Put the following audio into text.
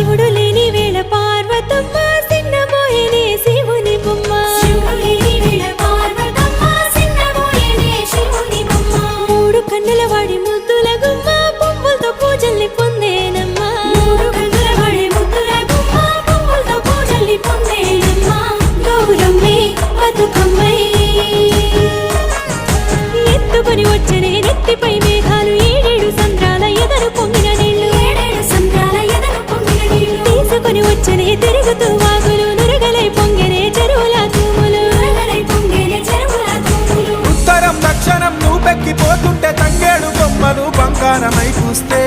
శివుడు లేని వేళ పార్వతమ్మ సిన్నబోయేనే శివుని బొమ్మ మూడు కన్నుల వాడి ముద్దుల గుమ్మ పువ్వులతో పూజల్ని పొందేనమ్మా గౌరమ్మే బతుకమ్మై ఎత్తుకొని వచ్చనే నెత్తిపై మేఘాలు ఏడేడు సంద్రాల ఎదరు పొంగిన నీళ్లు తీసుకొని వచ్చనే తిరుగుతూ వాగులు నురగలై పొంగెనే చెరువుల తూములు ఉత్తరం దక్షిణం నువ్వెక్కిపోతుంటే తంగేడు బొమ్మలు బంగారమై చూస్తే